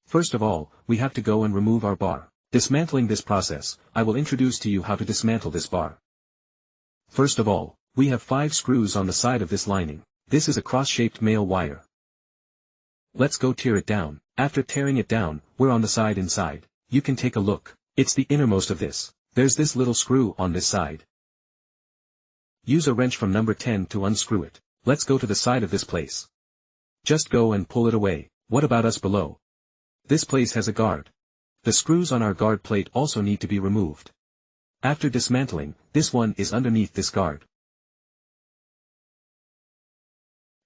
First of all, we have to go and remove our bar. Dismantling this process, I will introduce to you how to dismantle this bar. First of all, we have 5 screws on the side of this lining. This is a cross-shaped male wire. Let's go tear it down. After tearing it down, we're on the side inside. You can take a look. It's the innermost of this. There's this little screw on this side. Use a wrench from number 10 to unscrew it. Let's go to the side of this place. Just go and pull it away. What about us below? This place has a guard. The screws on our guard plate also need to be removed. After dismantling, this one is underneath this guard.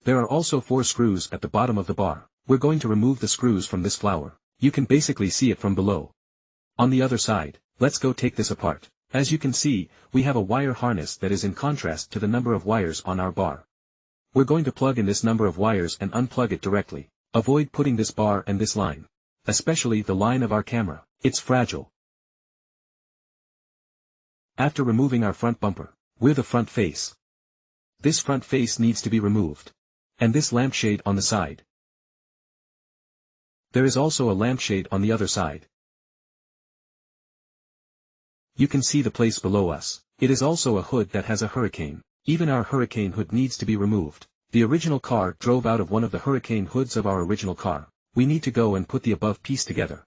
There are also 4 screws at the bottom of the bar. We're going to remove the screws from this flower. You can basically see it from below. On the other side, let's go take this apart. As you can see, we have a wire harness that is in contrast to the number of wires on our bar. We're going to plug in this number of wires and unplug it directly. Avoid putting this bar and this line. Especially the line of our camera. It's fragile. After removing our front bumper, we're the front face. This front face needs to be removed. And this lampshade on the side. There is also a lampshade on the other side. You can see the place below us. It is also a hood that has a hurricane. Even our hurricane hood needs to be removed. The original car drove out of one of the hurricane hoods of our original car. We need to go and put the above piece together.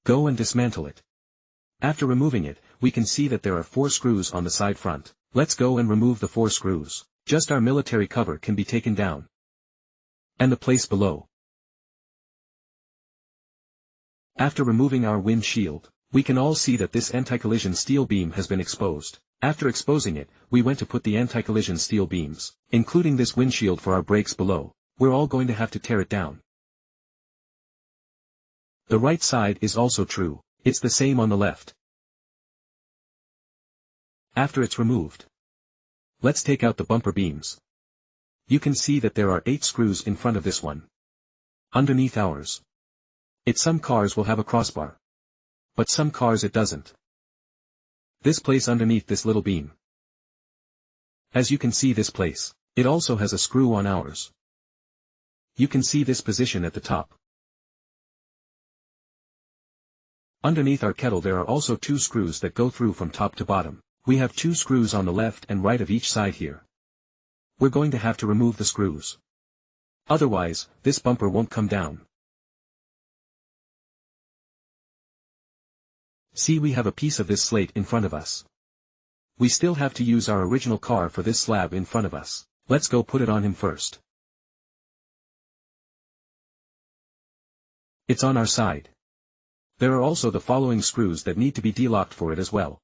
Go and dismantle it. After removing it, we can see that there are 4 screws on the side front. Let's go and remove the 4 screws. Just our military cover can be taken down. And the place below. After removing our windshield, we can all see that this anti-collision steel beam has been exposed. After exposing it, we went to put the anti-collision steel beams, including this windshield for our brakes below. We're all going to have to tear it down. The right side is also true. It's the same on the left. After it's removed, let's take out the bumper beams. You can see that there are 8 screws in front of this one. Underneath ours. Some cars will have a crossbar. But some cars it doesn't. This place underneath this little beam. As you can see this place, it also has a screw on ours. You can see this position at the top. Underneath our kettle there are also 2 screws that go through from top to bottom. We have 2 screws on the left and right of each side here. We're going to have to remove the screws. Otherwise, this bumper won't come down. See, we have a piece of this slate in front of us. We still have to use our original car for this slab in front of us. Let's go put it on him first. It's on our side. There are also the following screws that need to be delocked for it as well.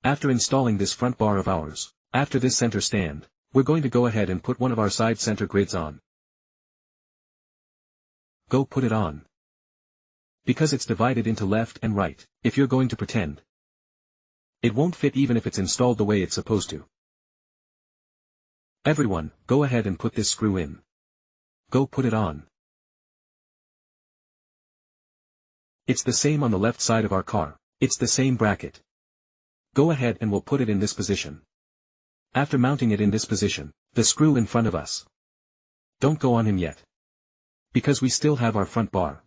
After installing this front bar of ours, after this center stand, we're going to go ahead and put one of our side center grids on. Go put it on. Because it's divided into left and right, if you're going to pretend, it won't fit even if it's installed the way it's supposed to. Everyone, go ahead and put this screw in. Go put it on. It's the same on the left side of our car. It's the same bracket. Go ahead and we'll put it in this position. After mounting it in this position, the screw in front of us. Don't go on him yet. Because we still have our front bar.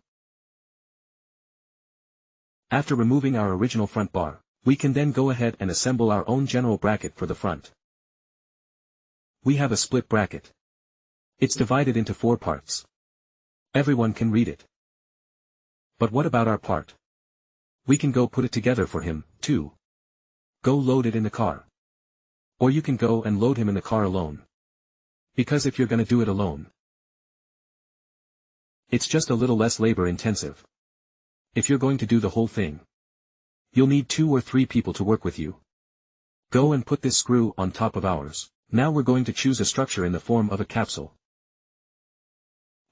After removing our original front bar, we can then go ahead and assemble our own general bracket for the front. We have a split bracket. It's divided into 4 parts. Everyone can read it. But what about our part? We can go put it together for him, too. Go load it in the car. Or you can go and load him in the car alone. Because if you're gonna do it alone, it's just a little less labor intensive. If you're going to do the whole thing, you'll need 2 or 3 people to work with you. Go and put this screw on top of ours. Now we're going to choose a structure in the form of a capsule.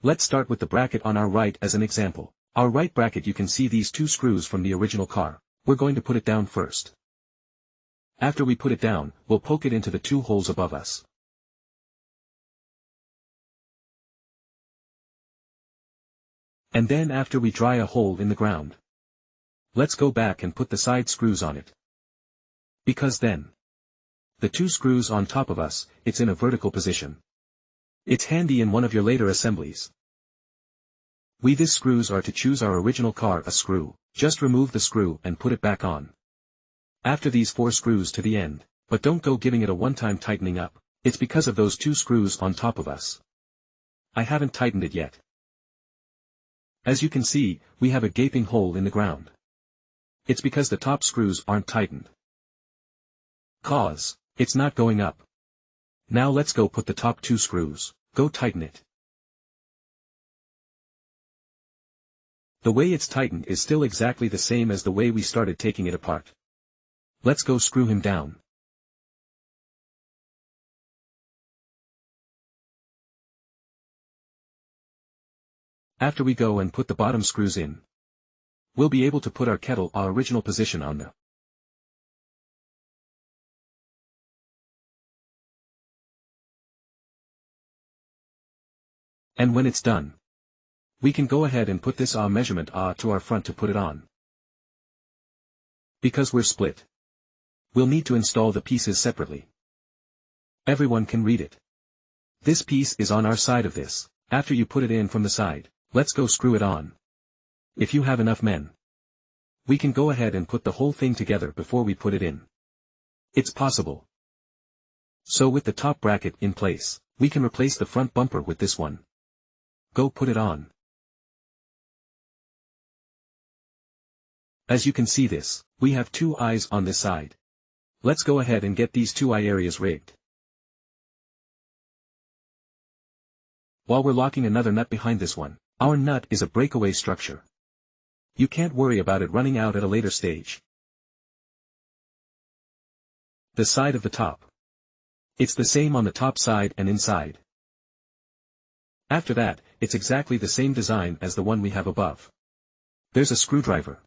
Let's start with the bracket on our right as an example. Our right bracket, you can see these 2 screws from the original car. We're going to put it down first. After we put it down, we'll poke it into the 2 holes above us. And then after we dry a hole in the ground, let's go back and put the side screws on it. Because then, the two screws on top of us, it's in a vertical position. It's handy in one of your later assemblies. These screws are to choose our original car a screw, just remove the screw and put it back on. After these 4 screws to the end, but don't go giving it a one-time tightening up, it's because of those 2 screws on top of us. I haven't tightened it yet. As you can see, we have a gaping hole in the ground. It's because the top screws aren't tightened. It's not going up. Now let's go put the top 2 screws, go tighten it. The way it's tightened is still exactly the same as the way we started taking it apart. Let's go screw him down. After we go and put the bottom screws in, we'll be able to put our kettle our original position on the. And when it's done, we can go ahead and put this measurement to our front to put it on. Because we're split, we'll need to install the pieces separately. Everyone can read it. This piece is on our side of this. After you put it in from the side, let's go screw it on. If you have enough men, we can go ahead and put the whole thing together before we put it in. It's possible. So with the top bracket in place, we can replace the front bumper with this one. Go put it on. As you can see we have 2 eyes on this side. Let's go ahead and get these 2 eye areas rigged. While we're locking another nut behind this one, our nut is a breakaway structure. You can't worry about it running out at a later stage. The side of the top. It's the same on the top side and inside. After that, it's exactly the same design as the one we have above. There's a screwdriver.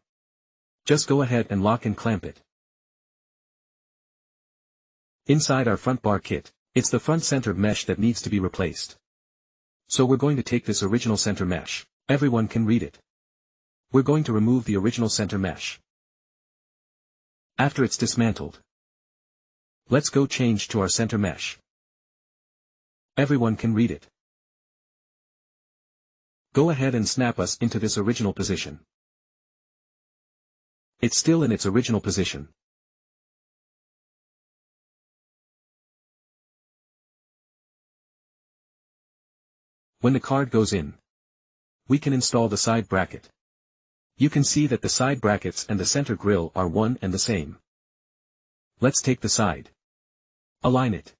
Just go ahead and lock and clamp it. Inside our front bar kit, it's the front center mesh that needs to be replaced. So we're going to take this original center mesh. Everyone can read it. We're going to remove the original center mesh. After it's dismantled, let's go change to our center mesh. Everyone can read it. Go ahead and snap us into this original position. It's still in its original position. When the card goes in, we can install the side bracket. You can see that the side brackets and the center grille are one and the same. Let's take the side. Align it.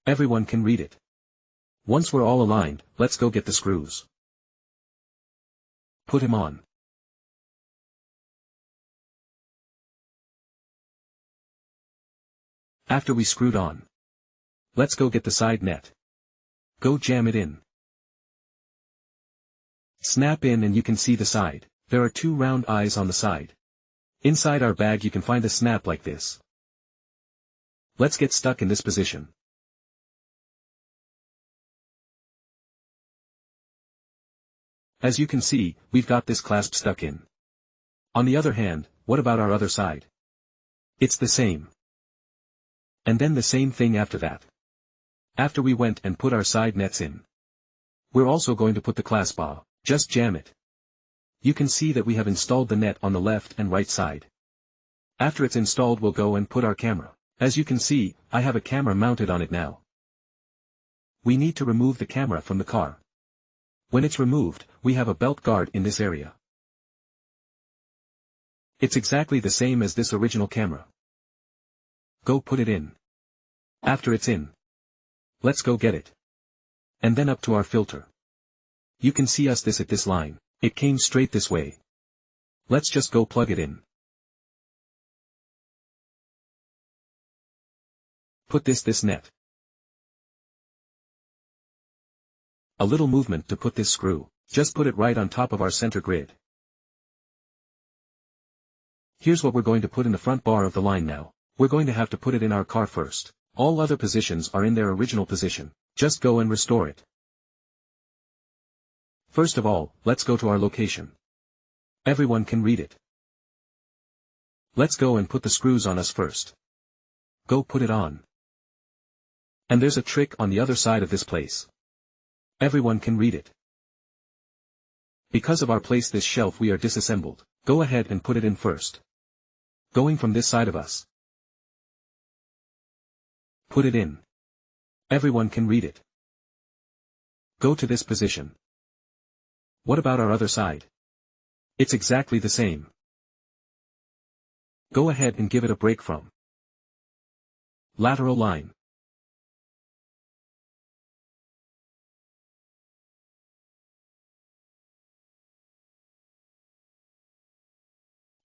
Everyone can read it. Once we're all aligned, let's go get the screws. Put him on. After we screwed on, let's go get the side net. Go jam it in. Snap in and you can see the side. There are 2 round eyes on the side. Inside our bag you can find a snap like this. Let's get stuck in this position. As you can see, we've got this clasp stuck in. On the other hand, what about our other side? It's the same. And then the same thing after that. After we went and put our side nets in, we're also going to put the clasp on. Just jam it. You can see that we have installed the net on the left and right side. After it's installed we'll go and put our camera. As you can see, I have a camera mounted on it now. We need to remove the camera from the car. When it's removed, we have a belt guard in this area. It's exactly the same as this original camera. Go put it in. After it's in, let's go get it. And then up to our filter. You can see us at this line. It came straight this way. Let's just go plug it in. Put this net. A little movement to put this screw. Just put it right on top of our center grid. Here's what we're going to put in the front bar of the line now. We're going to have to put it in our car first. All other positions are in their original position. Just go and restore it. First of all, let's go to our location. Everyone can read it. Let's go and put the screws on us first. Go put it on. And there's a trick on the other side of this place. Everyone can read it. Because of our place this shelf we are disassembled. Go ahead and put it in first. Going from this side of us. Put it in. Everyone can read it. Go to this position. What about our other side? It's exactly the same. Go ahead and give it a break from lateral line.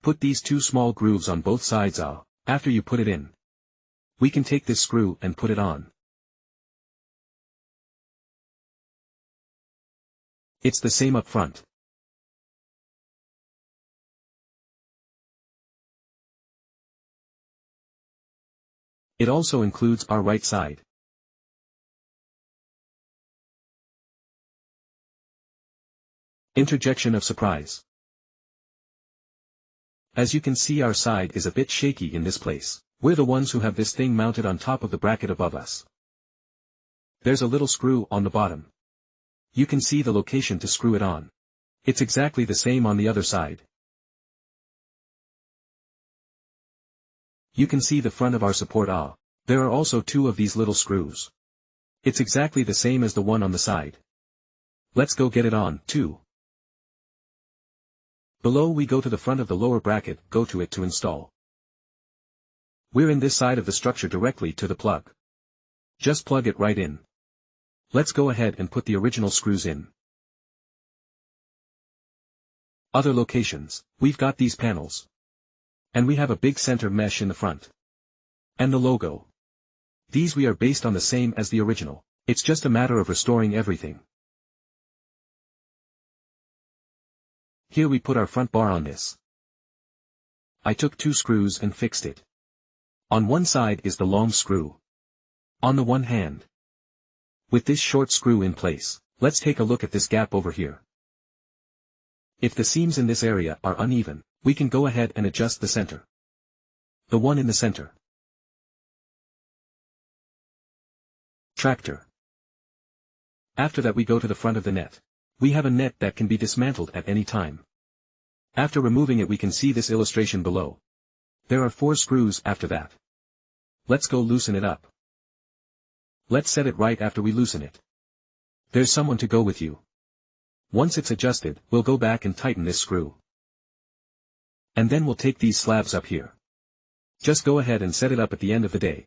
Put these two small grooves on both sides. After you put it in, we can take this screw and put it on. It's the same up front. It also includes our right side. Interjection of surprise. As you can see, our side is a bit shaky in this place. We're the ones who have this thing mounted on top of the bracket above us. There's a little screw on the bottom. You can see the location to screw it on. It's exactly the same on the other side. You can see the front of our support. There are also two of these little screws. It's exactly the same as the one on the side. Let's go get it on, too. Below we go to the front of the lower bracket, go to it to install. We're in this side of the structure directly to the plug. Just plug it right in. Let's go ahead and put the original screws in. Other locations, we've got these panels. And we have a big center mesh in the front. And the logo. These we are based on the same as the original. It's just a matter of restoring everything. Here we put our front bar on this. I took two screws and fixed it. On one side is the long screw. On the one hand. With this short screw in place, let's take a look at this gap over here. If the seams in this area are uneven, we can go ahead and adjust the center. The one in the center. Tractor. After that we go to the front of the net. We have a net that can be dismantled at any time. After removing it we can see this illustration below. There are 4 screws after that. Let's go loosen it up. Let's set it right after we loosen it. There's someone to go with you. Once it's adjusted, we'll go back and tighten this screw. And then we'll take these slabs up here. Just go ahead and set it up at the end of the day.